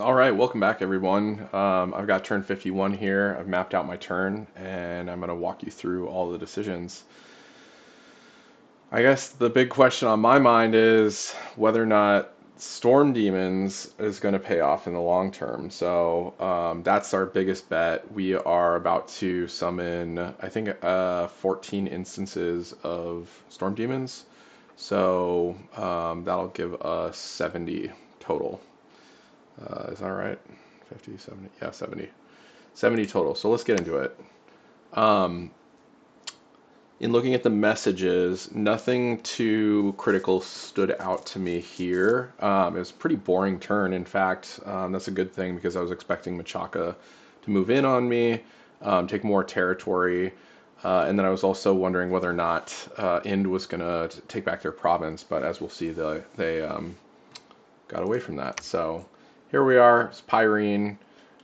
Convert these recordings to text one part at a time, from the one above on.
All right, welcome back, everyone. I've got turn 51 here. I've mapped out my turn, and I'm going to walk you through all the decisions. I guess the big question on my mind is whether or not Storm Demons is going to pay off in the long term. So that's our biggest bet. We are about to summon, I think, 14 instances of Storm Demons. So that'll give us 70 total. Is that right? 50, 70? Yeah, 70. 70 total. So let's get into it. Um, in looking at the messages, nothing too critical stood out to me here. It was a pretty boring turn. In fact, that's a good thing because I was expecting Machaka to move in on me, take more territory, and then I was also wondering whether or not Ind was going to take back their province, but as we'll see, they got away from that. So here we are, it's Pyrene.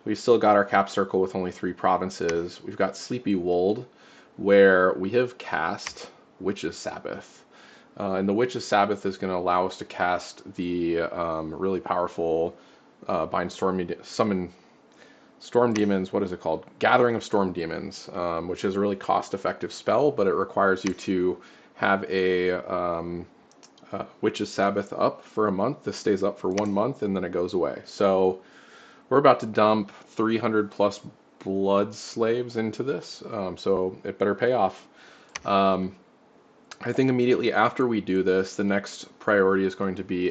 We've still got our cap circle with only 3 provinces. We've got Sleepy Wold, where we have cast Witch's Sabbath. And the Witch's Sabbath is going to allow us to cast the really powerful summon Storm Demons. What is it called? Gathering of Storm Demons, which is a really cost-effective spell, but it requires you to have a Witch's Sabbath up for a month. This stays up for 1 month and then it goes away. So we're about to dump 300 plus blood slaves into this, so it better pay off. I think immediately after we do this, the next priority is going to be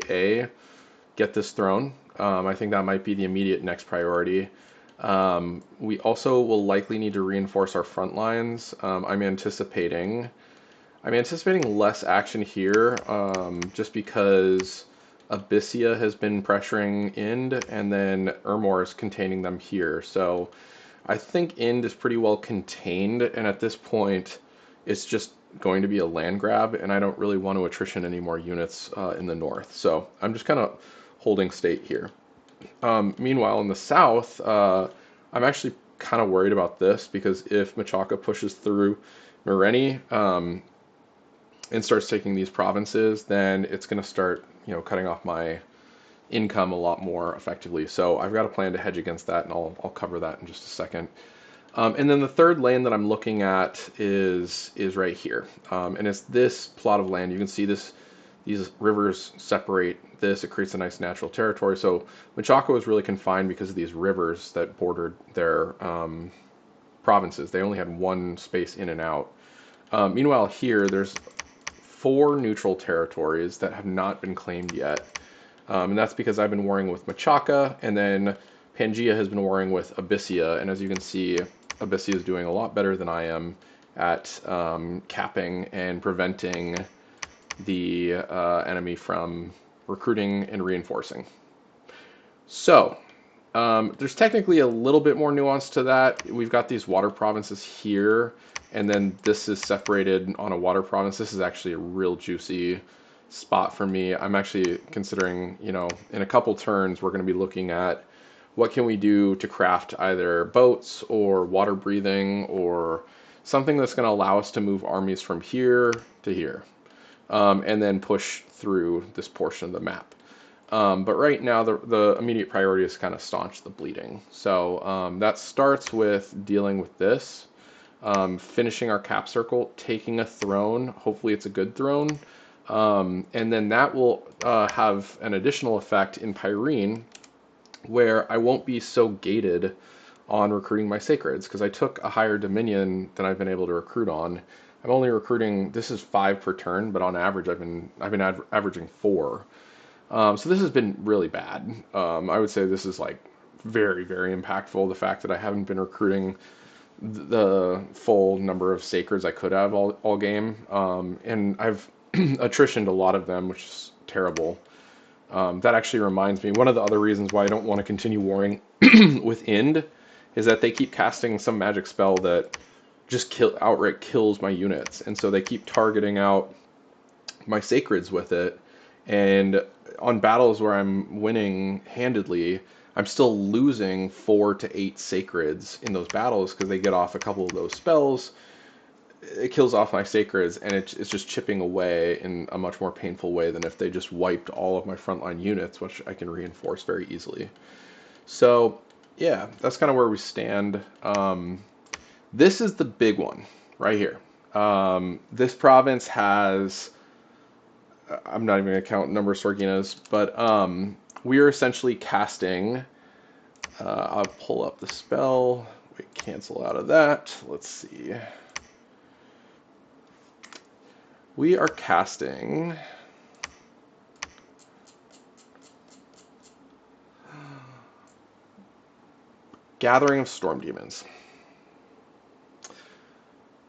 get this throne. I think that might be the immediate next priority. We also will likely need to reinforce our front lines. I'm anticipating less action here, just because Abyssia has been pressuring Ind, and then Ermor is containing them here. So I think Ind is pretty well contained, and at this point, it's just going to be a land grab, and I don't really want to attrition any more units in the north. So I'm just kind of holding state here. Meanwhile, in the south, I'm actually kind of worried about this, because if Machaka pushes through Mireni, and starts taking these provinces, then it's going to start, cutting off my income a lot more effectively. So I've got a plan to hedge against that, and I'll cover that in just a second. And then the third lane that I'm looking at is right here, and it's this plot of land. You can see these rivers separate this. It creates a nice natural territory. So Machaka was really confined because of these rivers that bordered their provinces. They only had one space in and out. Meanwhile, here there's 4 neutral territories that have not been claimed yet. And that's because I've been warring with Machaka, and then Pangea has been warring with Abyssia. And as you can see, Abyssia is doing a lot better than I am at capping and preventing the enemy from recruiting and reinforcing. So, there's technically a little bit more nuance to that. We've got these water provinces here, and then this is separated on a water province. This is actually a real juicy spot for me. I'm actually considering, in a couple turns, we're going to be looking at what can we do to craft either boats or water breathing or something that's going to allow us to move armies from here to here, and then push through this portion of the map. But right now, the immediate priority is kind of staunch the bleeding. So that starts with dealing with this, finishing our cap circle, taking a throne. Hopefully it's a good throne. And then that will have an additional effect in Pyrene, where I won't be so gated on recruiting my sacreds, because I took a higher dominion than I've been able to recruit on. I'm only recruiting, this is 5 per turn, but on average I've been averaging 4. So this has been really bad. I would say this is like very, very impactful. The fact that I haven't been recruiting the full number of sacreds I could have all game. And I've attritioned a lot of them, which is terrible. That actually reminds me, one of the other reasons why I don't want to continue warring with Ind is that they keep casting some magic spell that just outright kills my units. And so they keep targeting out my sacreds with it. And on battles where I'm winning handedly, I'm still losing 4 to 8 sacreds in those battles because they get off a couple of those spells. it kills off my sacreds, and it's just chipping away in a much more painful way than if they just wiped all of my frontline units, which I can reinforce very easily. So yeah, that's kind of where we stand. This is the big one right here. This province has, I'm not even going to count number of Sorginas, but we are essentially casting, I'll pull up the spell, we cancel out of that, let's see. We are casting Gathering of Storm Demons.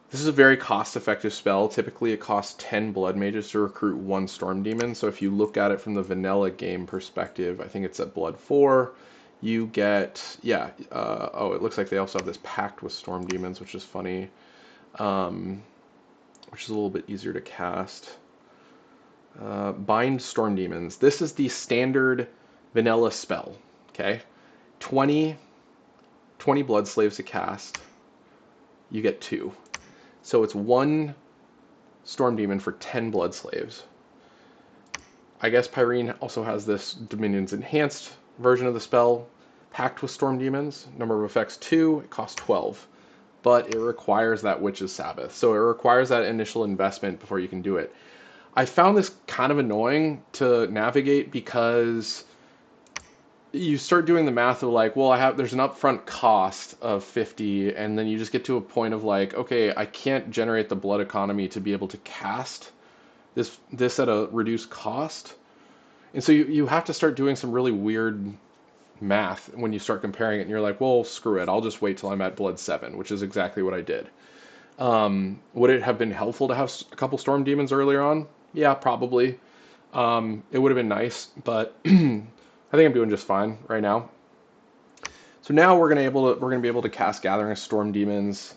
This is a very cost-effective spell. Typically, it costs 10 Blood Mages to recruit one Storm Demon. So if you look at it from the vanilla game perspective, I think it's at Blood 4. You get, yeah, oh, it looks like they also have this Pact with Storm Demons, which is funny, which is a little bit easier to cast. Bind Storm Demons. This is the standard vanilla spell, okay? 20 Blood Slaves to cast. You get 2. So it's 1 Storm Demon for 10 Blood Slaves. I guess Pyrene also has this Dominion's Enhanced version of the spell. Packed with Storm Demons. Number of effects 2. It costs 12. But it requires that Witch's Sabbath. So it requires that initial investment before you can do it. I found this kind of annoying to navigate because you start doing the math of like, well, there's an upfront cost of 50, and then you just get to a point of like, okay, I can't generate the blood economy to be able to cast this at a reduced cost. And so you have to start doing some really weird math when you start comparing it, and you're like, well, screw it, I'll just wait till I'm at blood 7, which is exactly what I did. Would it have been helpful to have a couple Storm Demons earlier on? Yeah, probably. It would have been nice, but I think I'm doing just fine right now. So now we're gonna be able to cast Gathering of Storm Demons.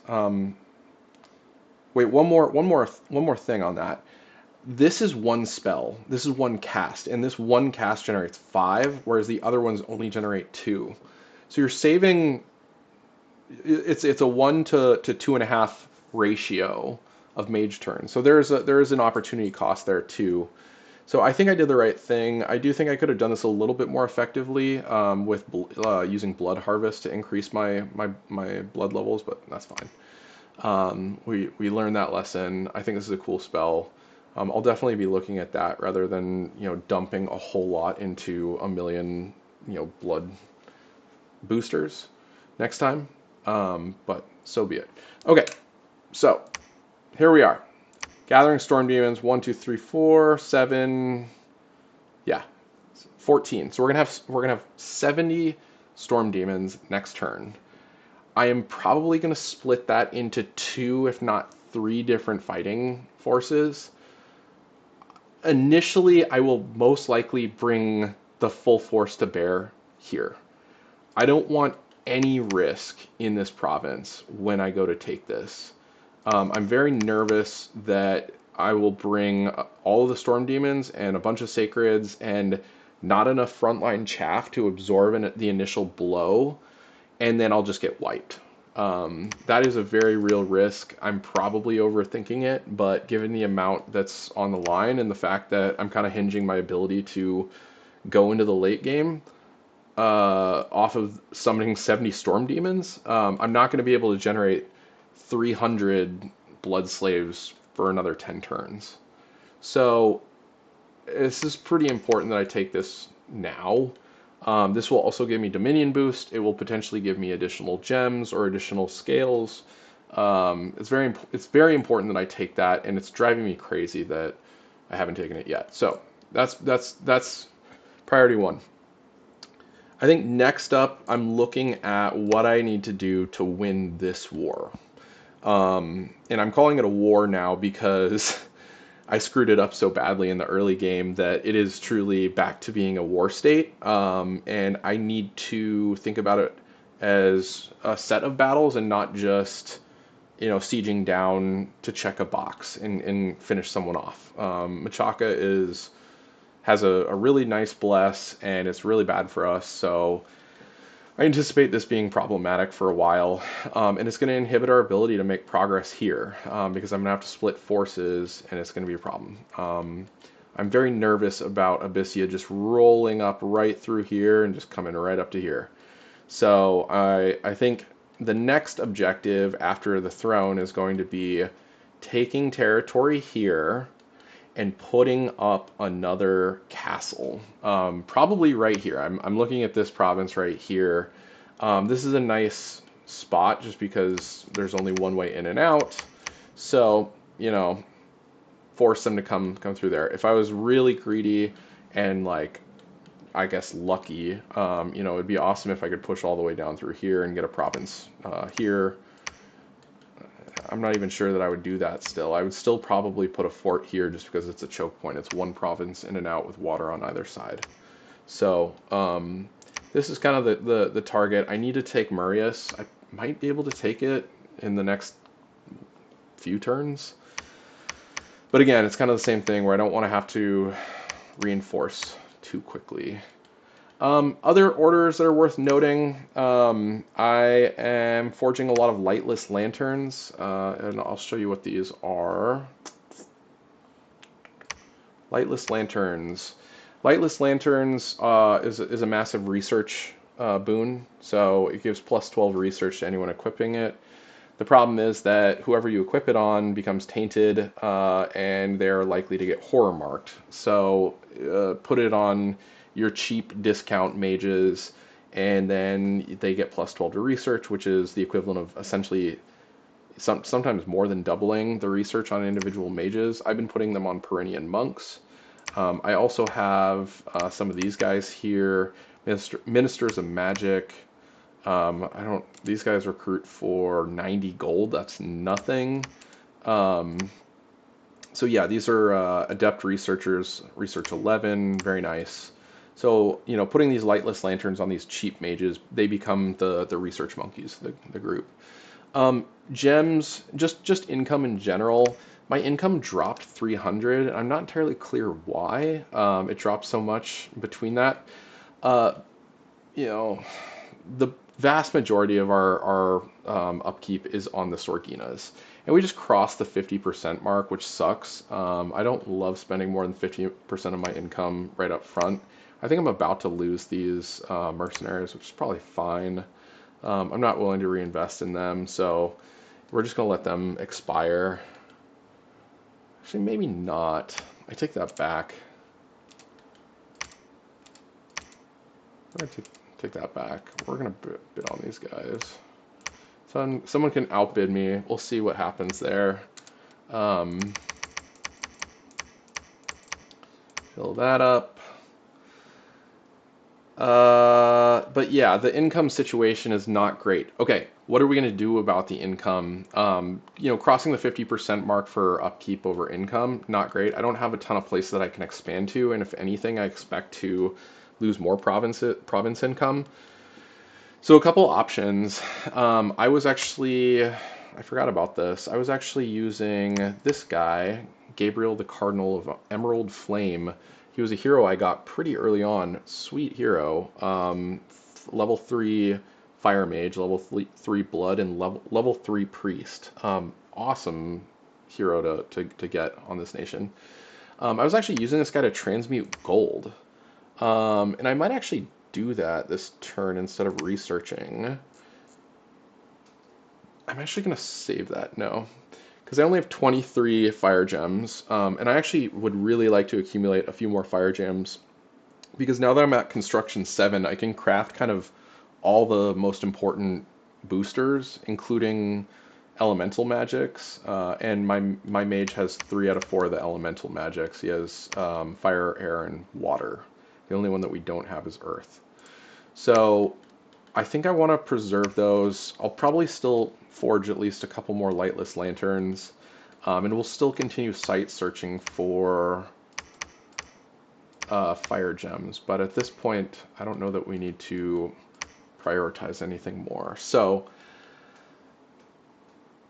Wait, one more thing on that. This is one spell. This is one cast, and this one cast generates 5, whereas the other ones only generate 2. So you're saving. It's a 1 to 2.5 ratio of mage turns. So there is an opportunity cost there too. So I think I did the right thing. I do think I could have done this a little bit more effectively with using Blood Harvest to increase my blood levels, but that's fine. We learned that lesson. I think this is a cool spell. I'll definitely be looking at that rather than dumping a whole lot into a million blood boosters next time. But so be it. Okay, so here we are. Gathering Storm Demons, 1, 2, 3, 4, 7, yeah, 14. So we're gonna have 70 Storm Demons next turn. I am probably gonna split that into 2, if not 3 different fighting forces. Initially, I will most likely bring the full force to bear here. I don't want any risk in this province when I go to take this. I'm very nervous that I will bring all of the Storm Demons and a bunch of Sacreds and not enough frontline chaff to absorb the initial blow, and then I'll just get wiped. That is a very real risk. I'm probably overthinking it, but given the amount that's on the line and the fact that I'm kind of hinging my ability to go into the late game off of summoning 70 Storm Demons, I'm not going to be able to generate 300 blood slaves for another 10 turns. So this is pretty important that I take this now. This will also give me Dominion boost. It will potentially give me additional gems or additional scales. It's very important that I take that, and it's driving me crazy that I haven't taken it yet. So that's priority 1. I think next up, I'm looking at what I need to do to win this war. And I'm calling it a war now because I screwed it up so badly in the early game that it is truly back to being a war state. And I need to think about it as a set of battles and not just, sieging down to check a box and finish someone off. Machaca has a really nice bless, and it's really bad for us. So I anticipate this being problematic for a while, and it's going to inhibit our ability to make progress here because I'm going to have to split forces, and it's going to be a problem. I'm very nervous about Abyssia just rolling up right through here and just coming right up to here. So I think the next objective after the throne is going to be taking territory here and putting up another castle. Probably right here. I'm looking at this province right here. This is a nice spot just because there's only one way in and out. So, you know, force them to come through there. If I was really greedy and like I guess lucky, you know, it'd be awesome if I could push all the way down through here and get a province here. I'm not even sure that I would do that still. I would still probably put a fort here just because it's a choke point. It's one province in and out with water on either side. So this is kind of the target. I need to take Marius. I might be able to take it in the next few turns. But again, it's kind of the same thing where I don't want to have to reinforce too quickly. Other orders that are worth noting, I am forging a lot of lightless lanterns, and I'll show you what these are. Lightless lanterns. Lightless lanterns is a massive research boon, so it gives plus 12 research to anyone equipping it. The problem is that whoever you equip it on becomes tainted, and they're likely to get horror marked. So put it on your cheap discount mages, and then they get plus 12 to research, which is the equivalent of essentially sometimes more than doubling the research on individual mages. I've been putting them on Pyrene monks. I also have some of these guys here, Ministers of Magic. These guys recruit for 90 gold. That's nothing. So yeah, these are adept researchers, research 11, very nice. So, you know, putting these lightless lanterns on these cheap mages, they become the research monkeys, the group. Gems, just income in general. My income dropped 300. I'm not entirely clear why it dropped so much between that. You know, the vast majority of our upkeep is on the Sorginas. And we just crossed the 50% mark, which sucks. I don't love spending more than 50% of my income right up front. I think I'm about to lose these mercenaries, which is probably fine. I'm not willing to reinvest in them, so we're just going to let them expire. Actually, maybe not. I take that back. I'm going to take that back. We're going to bid on these guys. So someone can outbid me. We'll see what happens there. Fill that up. But yeah, the income situation is not great. Okay, what are we going to do about the income? You know, crossing the 50% mark for upkeep over income, not great. I don't have a ton of places that I can expand to, and if anything, I expect to lose more province income. So a couple options. I forgot about this. I was actually using this guy, Gabriel the Cardinal of Emerald Flame. He was a hero I got pretty early on. Sweet hero. Level 3 Fire Mage, level 3 Blood, and level 3 Priest. Awesome hero to get on this nation. I was actually using this guy to transmute gold. And I might actually do that this turn instead of researching. I'm actually going to save that. No. Because I only have 23 fire gems, and I actually would really like to accumulate a few more fire gems, because now that I'm at construction 7, I can craft kind of all the most important boosters, including elemental magics, and my mage has 3 out of 4 of the elemental magics. He has fire, air, and water. The only one that we don't have is earth. So I think I want to preserve those. I'll probably still forge at least a couple more lightless lanterns, and we'll still continue site searching for fire gems. But at this point, I don't know that we need to prioritize anything more. So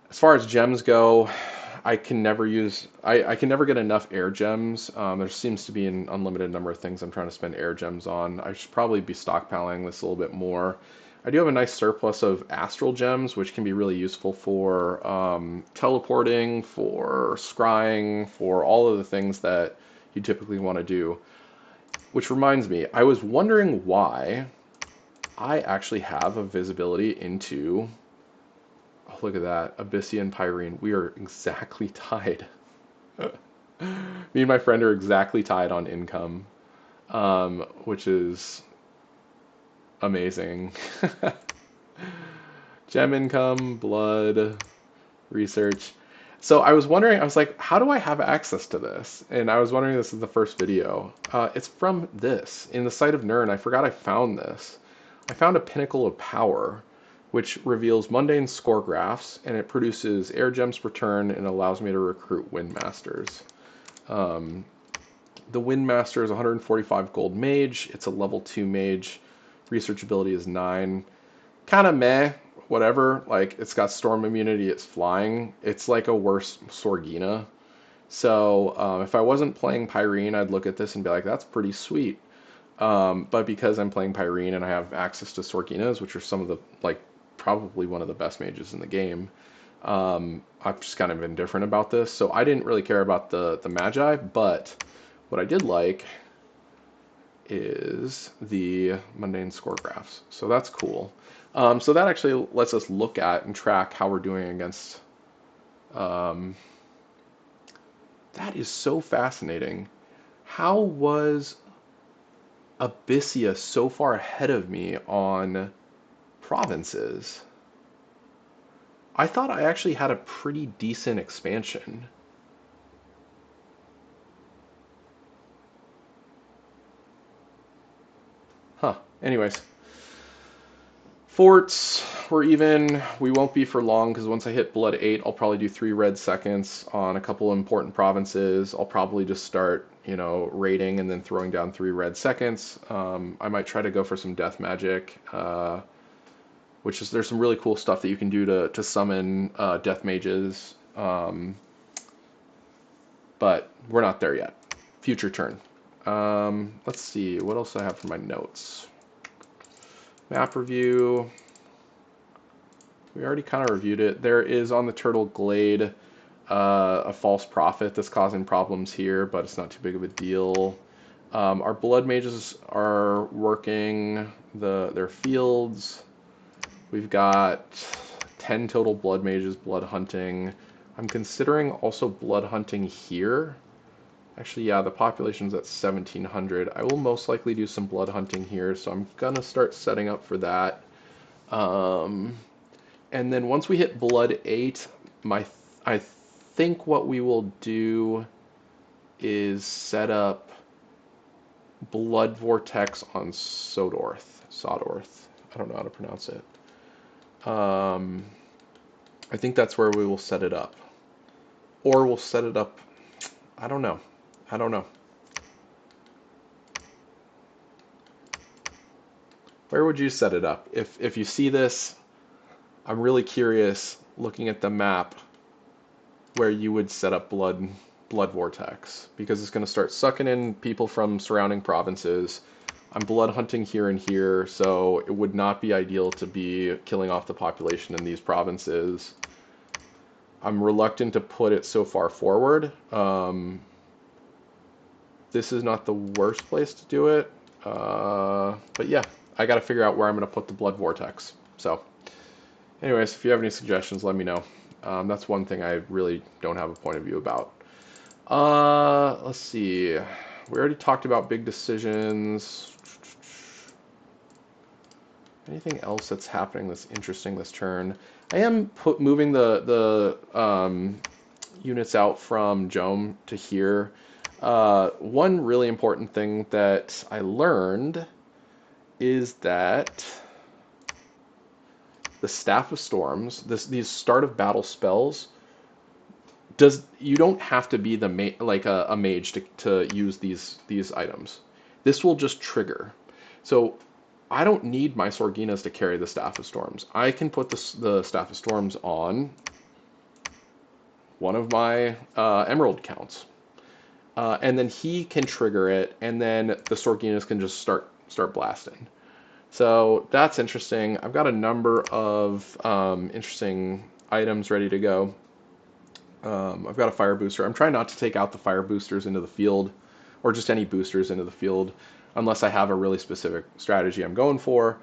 as far as gems go, I can never get enough air gems. There seems to be an unlimited number of things I'm trying to spend air gems on. I should probably be stockpiling this a little bit more. I do have a nice surplus of astral gems, which can be really useful for teleporting, for scrying, for all of the things that you typically want to do. Which reminds me, I was wondering why I actually have a visibility into, oh, look at that, Abyssia and Pyrene. We are exactly tied. Me and my friend are exactly tied on income, which is amazing. Gem income, blood, research. So I was wondering, I was like, how do I have access to this? And I was wondering, this is the first video. It's from this, in the site of Nern. I forgot I found this. I found a Pinnacle of Power, which reveals mundane score graphs, and it produces air gems per turn and allows me to recruit Wind Masters. The Wind Master is 145 gold mage. It's a level 2 mage. Research ability is 9. Kind of meh, whatever. Like, it's got storm immunity, it's flying. It's like a worse Sorgina. So if I wasn't playing Pyrene, I'd look at this and be like, that's pretty sweet. But because I'm playing Pyrene and I have access to Sorginas, which are some of the, like, probably one of the best mages in the game, I've just kind of indifferent about this. So I didn't really care about the Magi, but what I did like is the mundane score graphs. So that's cool. So that actually lets us look at and track how we're doing against. That is so fascinating. How was Abyssia so far ahead of me on provinces? I thought I actually had a pretty decent expansion. Huh. Anyways. Forts, we're even. We won't be for long because once I hit Blood 8, I'll probably do 3 red seconds on a couple important provinces. I'll probably just start, raiding and then throwing down 3 red seconds. I might try to go for some death magic, which is, there's some really cool stuff that you can do to summon death mages. But we're not there yet. Future turn. Let's see, what else do I have for my notes? Map review. We already kind of reviewed it. There is on the Turtle Glade a false prophet that's causing problems here, but it's not too big of a deal. Our blood mages are working their fields. We've got 10 total blood mages blood hunting. I'm considering also blood hunting here. Actually, yeah, the population's at 1,700. I will most likely do some blood hunting here, so I'm gonna start setting up for that. And then once we hit Blood 8, I think what we will do is set up Blood Vortex on Sodorth. I don't know how to pronounce it. I think that's where we will set it up. Or we'll set it up... I don't know. Where would you set it up? If you see this, I'm really curious, looking at the map, where you would set up Blood Vortex. Because it's going to start sucking in people from surrounding provinces. I'm blood hunting here and here, so it would not be ideal to be killing off the population in these provinces. I'm reluctant to put it so far forward. This is not the worst place to do it. But yeah, I got to figure out where I'm going to put the Blood Vortex. So, anyways, if you have any suggestions, let me know. That's one thing I really don't have a point of view about. Let's see. We already talked about big decisions. Anything else that's happening that's interesting this turn? I am moving the units out from Jome to here. One really important thing that I learned is that the Staff of Storms, these start of battle spells, you don't have to be a mage to use these items. This will just trigger. So I don't need my Sorginas to carry the Staff of Storms. I can put the Staff of Storms on one of my Emerald counts. And then he can trigger it, and then the Sorginas can just start blasting. So that's interesting. I've got a number of interesting items ready to go. I've got a fire booster. I'm trying not to take out the fire boosters into the field, or just any boosters into the field, unless I have a really specific strategy I'm going for.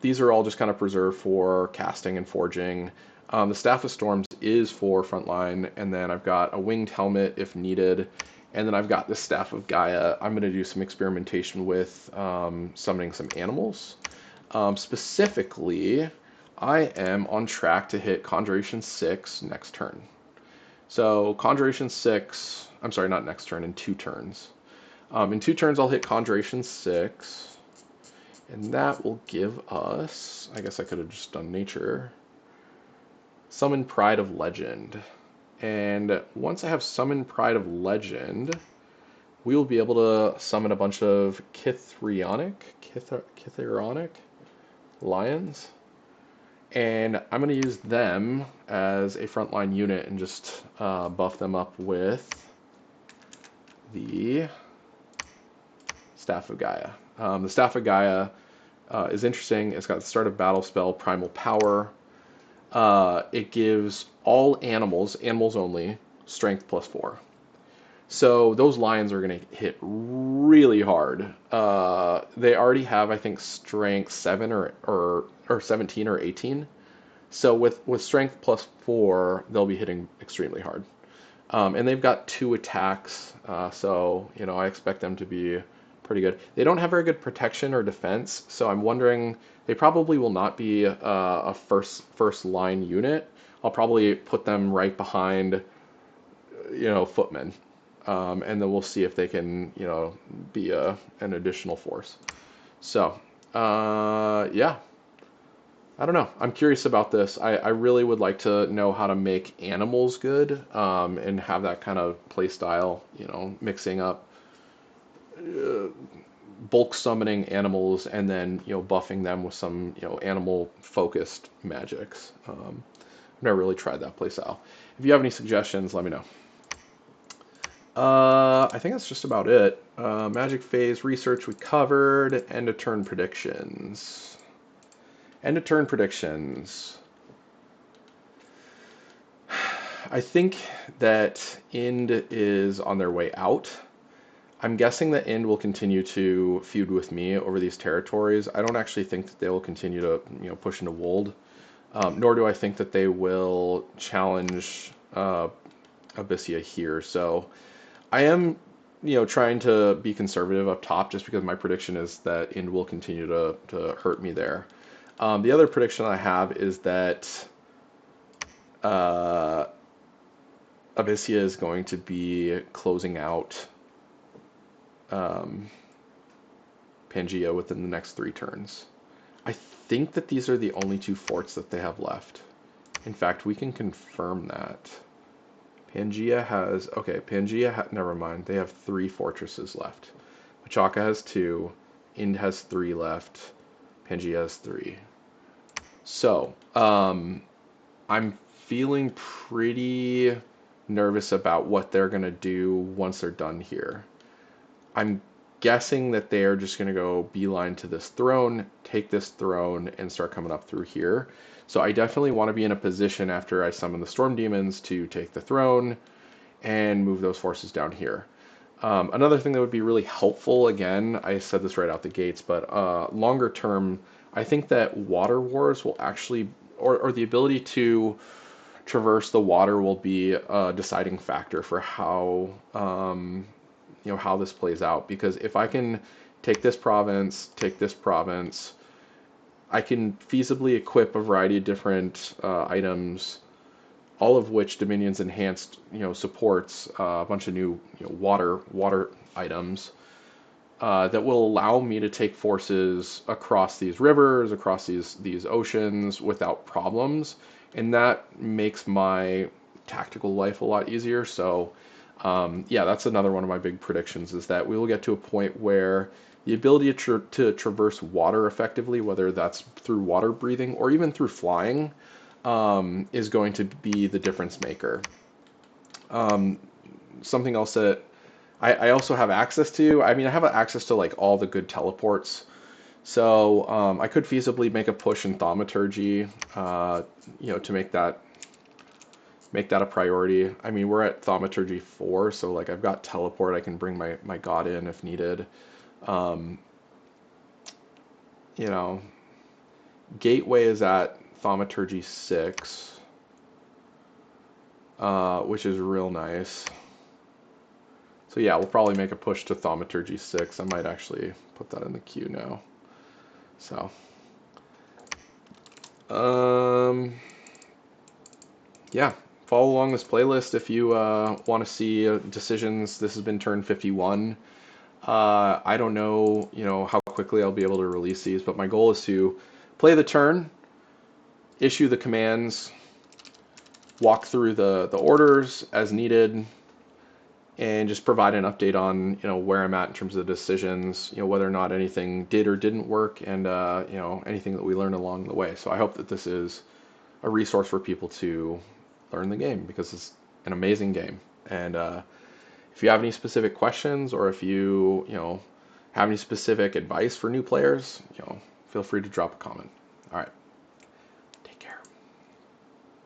These are all just kind of preserved for casting and forging. The Staff of Storms is for frontline, and then I've got a winged helmet if needed, and then I've got the Staff of Gaia. I'm going to do some experimentation with summoning some animals. Specifically, I am on track to hit Conjuration 6 next turn. So Conjuration 6, I'm sorry, not next turn, in 2 turns. In 2 turns, I'll hit Conjuration 6, and that will give us, I guess I could have just done Nature, Summon Pride of Legend. And once I have Summon Pride of Legend, we will be able to summon a bunch of Kithronic lions. And I'm going to use them as a frontline unit and just buff them up with the Staff of Gaia. The Staff of Gaia is interesting. It's got the start of battle spell, Primal Power. It gives all animals only, strength +4. So those lions are going to hit really hard. They already have, I think, strength 7 or 17 or 18. So with strength +4, they'll be hitting extremely hard. And they've got 2 attacks, so I expect them to be pretty good. They don't have very good protection or defense, so I'm wondering they probably will not be a first line unit. I'll probably put them right behind, footmen, and then we'll see if they can, be an additional force. So, yeah. I don't know. I'm curious about this. I really would like to know how to make animals good, and have that kind of play style, mixing up bulk summoning animals and then, buffing them with some, animal focused magics. I've never really tried that play style. If you have any suggestions, let me know. I think that's just about it. Magic phase research we covered. End of turn predictions. End of turn predictions. I think that Ind is on their way out. I'm guessing that Ind will continue to feud with me over these territories. I don't actually think that they will continue to, push into Wold. Nor do I think that they will challenge Abyssia here. So I am, trying to be conservative up top just because my prediction is that Ind will continue to hurt me there. The other prediction I have is that Abyssia is going to be closing out Pangaea within the next 3 turns. I think that these are the only 2 forts that they have left. In fact, we can confirm that. Never mind. They have 3 fortresses left. Pachaka has 2. Ind has 3 left. Pangaea has 3. So, I'm feeling pretty nervous about what they're going to do once they're done here. I'm guessing that they are just going to go beeline to this throne, take this throne, and start coming up through here. So I definitely want to be in a position after I summon the Storm Demons to take the throne and move those forces down here. Another thing that would be really helpful, again, I said this right out the gates, but longer term, I think that water wars will actually, or the ability to traverse the water will be a deciding factor for how how this plays out. Because if I can take this province, I can feasibly equip a variety of different items, all of which Dominion's enhanced, supports a bunch of new, water items that will allow me to take forces across these rivers, across these oceans without problems, and that makes my tactical life a lot easier. So yeah, that's another one of my big predictions, is that we will get to a point where the ability to traverse water effectively, whether that's through water breathing or even through flying, is going to be the difference maker. Something else that I also have access to, I have access to like all the good teleports. So I could feasibly make a push in thaumaturgy, to make that a priority. I mean, we're at thaumaturgy 4, so like I've got teleport. I can bring my god in if needed. Um, you know, gateway is at thaumaturgy 6, which is real nice. So yeah, we'll probably make a push to thaumaturgy 6. I might actually put that in the queue now. So, um, yeah, follow along this playlist if you want to see decisions. This has been turn 51. I don't know, how quickly I'll be able to release these, but my goal is to play the turn, issue the commands, walk through the orders as needed, and just provide an update on, where I'm at in terms of the decisions, whether or not anything did or didn't work, and anything that we learned along the way. So I hope that this is a resource for people to learn the game because it's an amazing game. And if you have any specific questions or if you have any specific advice for new players, feel free to drop a comment. All right.